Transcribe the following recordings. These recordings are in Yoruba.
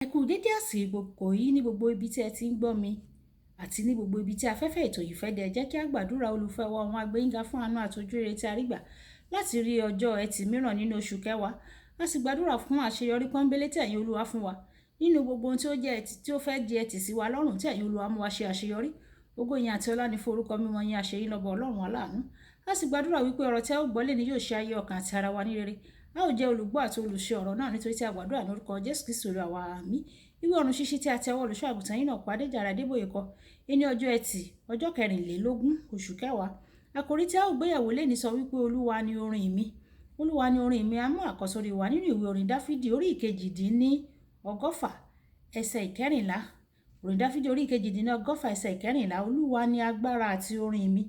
Ẹ kú dédé àsìkò yìí ní gbogbo ibi tí ẹ ti ń gbọ́ mi àti ní gbogbo ibi tí afẹ́fẹ́ ètò yìí fẹ́ dé. Jẹ́ kí a gbàdúrà. Olùfẹ́ wa ọ̀run, a gbé yín ga fún àánú àti ojúrere tí a rí gbà láti rí ọjọ́ ẹtì mìíràn nínú oṣù kẹwàá. A sì gbàdúrà fún àṣeyọrí pọ́nbélé tí ẹ̀yin Olúwa fún wa nínú gbogbo ohun tí ó jẹ́ ẹtì tí ó fẹ́ di ẹtì sí wa lọ́rùn, tí ẹ̀yin Olúwa mú wa ṣe àṣeyọrí. Ògo yín àti ọlá ni fún orúkọ mímọ́ yín, àṣeyín lọ́ba Ọlọ́run aláàánú. A sì gbàdúrà wípé ọ̀rọ̀ tí a ó gbọ́ lé ní yóò ṣe ayé ọkàn àti ara wa ní rere. A ó jẹ́ olùgbọ́ àti olùṣe ọ̀rọ̀ náà, nítorí tí a gbàdúrà ní orúkọ Jésù Kristi Olúwa wa, àmín. Ìwé ọ̀run ṣíṣí tí a tẹ ọwọ́ olùṣọ́ àgùntàn yín náà kọ Adéjàre Adébóyè kọ ní ọjọ́ ẹtì ọjọ́ 24 oṣù kẹwàá. Àkòrí tí a ó gbéyẹ̀wò lénìí sọ wípé Olúwa ni orin mi. Olúwa ni orin mi. A mú àkọ́sórí wa nínú ìwé orin Dáfídì orí ìkejì-dín-ní-ọgọ́fà ẹsẹ̀ ìkẹrìnlá. Orin Dáfídì orí ìkejì-dín-ní-ọgọ́fà ẹsẹ̀ ìkẹrìnlá. Olúwa ni agbára àti orin mi,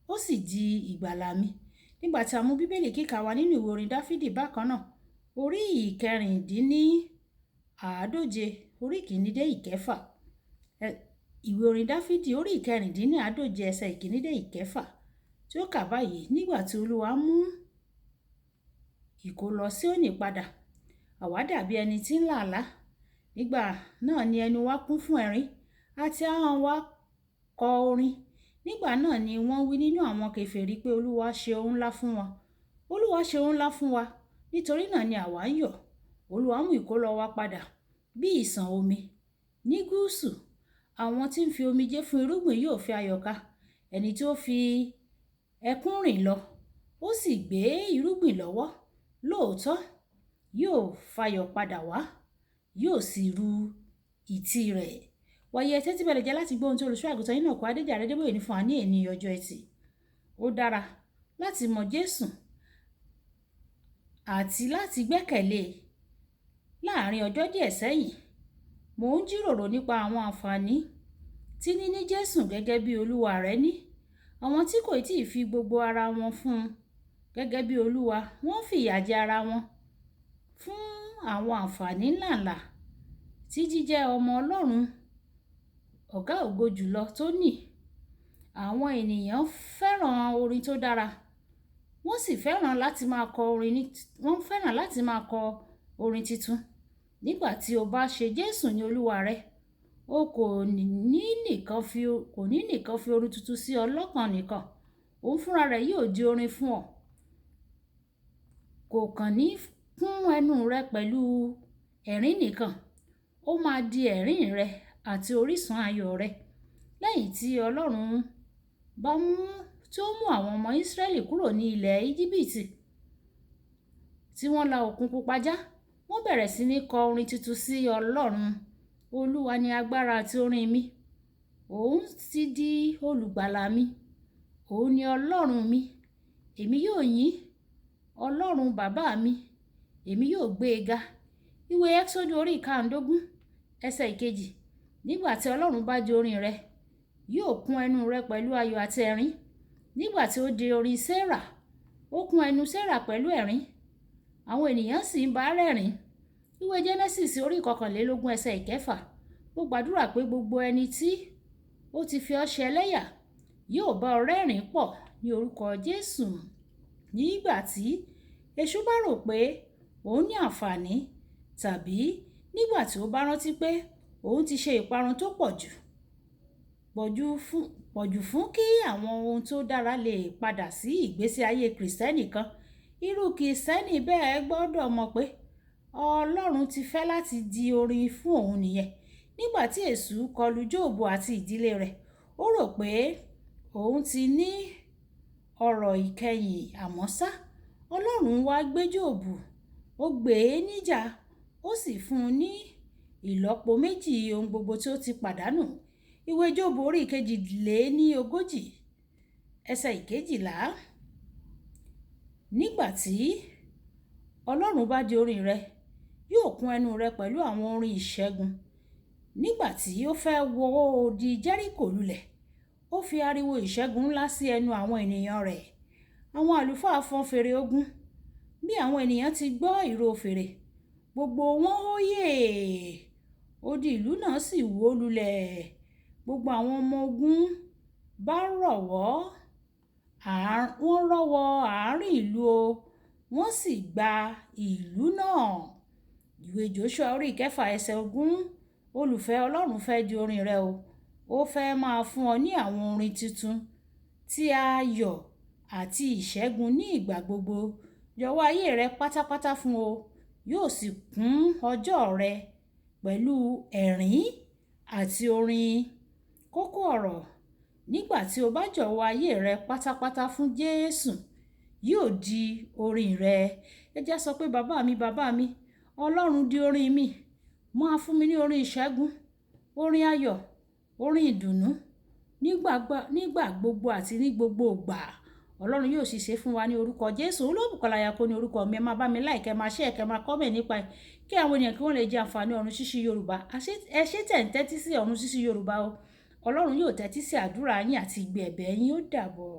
ó sì di ìgbàlà mi. Nígbà tí a mú bíbélì kíkà wa nínú ìwé orin Dáfídì bákan náà, orí ìkẹrìndínláàádóje orí ìkíní dé ìkẹfà. Ìwé orin Dáfídì orí ìkẹrìndínláàádóje ẹsẹ̀ ìkíní dé ìkẹfà, tí ó kà báyìí: nígbà tí Olúwa mú ìkólọ Síónì padà, àwa dàbí ẹni tí ń là àlá. Nígbà náà ni ẹnu wa kún fún ẹ̀rín àti ahọ́n wa kọ orin. Nígbà náà ni wọ́n wí nínú àwọn kèfèrí pé Olúwa ṣe ohun ńlá fún wa. Olúwa ṣe ohun ńlá fún wa, nítorí náà ni àwa ń yọ̀. Olúwa mú ìkólọ wa padà bí ìsàn omi ní gúúsù. Àwọn tí ń fi omijé fún irúgbìn yóò fi ayọ̀ ká. Ẹni tí ó fi ẹkún rìn lọ, ó sì gbé irúgbìn lọ́wọ́, lóòótọ́ yóò fayọ̀ padà wá, yóò sì ru ìtì rẹ̀. Wàyí ẹ tẹ́tí bẹ̀rẹ̀ jẹ́ láti gbọ́ ohun tí olùṣọ́ àgùntàn yín náà kọ Adéjàre Adébóyè ní fún wa ní èní ọjọ́ ẹtì. Ó dára láti mọ Jésù àti láti gbẹ́kẹ̀lé. Láàárín ọjọ́ díẹ̀ sẹ́yìn, mò ń jíròrò nípa àwọn àǹfààní tí níní Jésù gẹ́gẹ́ bí Olúwa rẹ ní. Àwọn tí kò tíì fi gbogbo ara wọn fún un gẹ́gẹ́ bí Olúwa, wọ́n fìyà jẹ ara wọn fún àwọn àǹfààní ńláǹlà tí jíjẹ́ ọmọ Ọlọ́run ọ̀gá ògo jùlọ tó ní. Àwọn ènìyàn fẹ́ràn orin tó dára, wọ́n sì fẹ́ràn láti máa kọ orin titun. Nígbà tí o bá ṣe Jésù ní Olúwa rẹ, o kò ní nìkan fi orin tuntun sí ọ lọ́kàn nìkan, òun fúnra rẹ̀ yóò di orin fún ọ. Kò kàn ní kún ẹnu rẹ pẹ̀lú ẹ̀rín nìkan, ó máa di ẹ̀rín rẹ àti orísun ayọ̀ rẹ. Lẹ́yìn tí Ọlọ́run tí ó mú àwọn ọmọ Ísírẹ́lì kúrò ní ilẹ̀ Íjíbítì, tí wọ́n la òkun pupa já, wọ́n bẹ̀rẹ̀ sí ní kọ orin tuntun sí Ọlọ́run. Olúwa ni agbára àti orin mi, òun ti di olùgbàlà mi. Òun ni Ọlọ́run mi, èmi yóò yìn. Ọlọ́run bàbá mi, èmi yóò gbé e ga. Ìwé Ẹ́kísódù orí 15 ẹsẹ̀ ìkejì. Nígbà tí Ọlọ́run bá di orin rẹ, yóò kún ẹnu rẹ pẹ̀lú ayọ̀ àti ẹ̀rín. Nígbà tí ó di orin Sérà, ó kún ẹnu Sérà pẹ̀lú ẹ̀rín, àwọn ènìyàn sì ń bá rẹ́rìn. Ìwé Jẹ́nẹ́sísì orí 21 ẹsẹ̀ ìkẹfà. Mo gbàdúrà pé gbogbo ẹni tí ó ti fi ọ́ ṣe ẹlẹ́yà yóò bá ọ rẹ́rìn pọ̀ ní orúkọ Jésù. Nígbà tí èṣù bá rò pé òun ní àǹfààní, tàbí nígbà tí ó bá rántí pé òun ti ṣe ìparun tó pọ̀jù fún kí àwọn ohun tó dára lè padà sí ìgbésí ayé Kìrìsìtẹ́nì kan, irú Kìrìsìtẹ́nì bẹ́ẹ̀ gbọ́dọ̀ mọ̀ pé Ọlọ́run ti fẹ́ láti di orin fún òun nìyẹn. Nígbà tí èṣù kọlù Jóòbù àti ìdílé rẹ̀, ó rò pé òun ti ní ọ̀rọ̀ ìkẹyìn, àmọ́ ṣá, Ọlọ́run wá gbé Jóòbù, ó gbé e níjà, ó sì fún un ní ìlọ́po méjì ohun gbogbo tí ó ti pàdánù. Ìwé Jóòbù orí 42 ẹsẹ̀ 12. Nígbà tí Ọlọ́run bá di orin rẹ, yóò kún ẹnu rẹ pẹ̀lú àwọn orin ìṣẹ́gun. Nígbà tí ó fẹ́ wó odi Jẹ́ríkò lulẹ̀, ó fi ariwo ìṣẹ́gun ńlá sí ẹnu àwọn ènìyàn rẹ̀. Àwọn àlùfáà fọn fèrè ogun. Bí àwọn ènìyàn ti gbọ́ ìró fèrè, gbogbo wọn hóyè. Odi ìlú náà sì wó lulẹ̀. Gbogbo àwọn ọmọ ogun bá wọ́n rọ́ wọ àárín ìlú, wọ́n sì gba ìlú náà. ìwé Jóṣúà orí ìkẹfà ẹsẹ̀ 20. Olùfẹ́, Ọlọ́run fẹ́ di orin rẹ o. Ó fẹ́ máa fún ọ ní àwọn orin tuntun tí ayọ̀ àti ìṣẹ́gun ní ìgbà gbogbo. Jọ̀wọ́ ayé rẹ pátápátá fún o. Yóò sì kún ọjọ́ rẹ pẹ̀lú ẹ̀rín àti orin. Kókó ọ̀rọ̀: nígbà tí o bá jọ̀wọ́ ayé rẹ pátápátá fún Jésù, yóò di orin rẹ. Ẹ jẹ́ sọ pé bàbá mi, Ọlọ́run di orin mi. Máa fún mi ní orin ìṣẹ́gun, orin ayọ̀, orin ìdùnnú nígbà gbogbo àti ní gbogbo ìgbà. Ọlọ́run yóò sì ṣe fún wa ní orúkọ Jésù. Olúbùkọ́lá Ayako ní orúkọ mi. Ẹ máa bá mi like, ẹ máa share, ẹ máa comment nípa ẹ̀ kí àwọn ènìyàn kí wọ́n lè jẹ àǹfààní Ọ̀run Ṣíṣí Yorùbá. Ẹ ṣé tẹ̀ ń tẹ́tí sí Ọ̀run Ṣíṣí Yorùbá o. Ọlọ́run yóò tẹ́tí sí àdúrà yín àti ìgbé ẹ̀bẹ̀ yín. Ó dàbọ̀.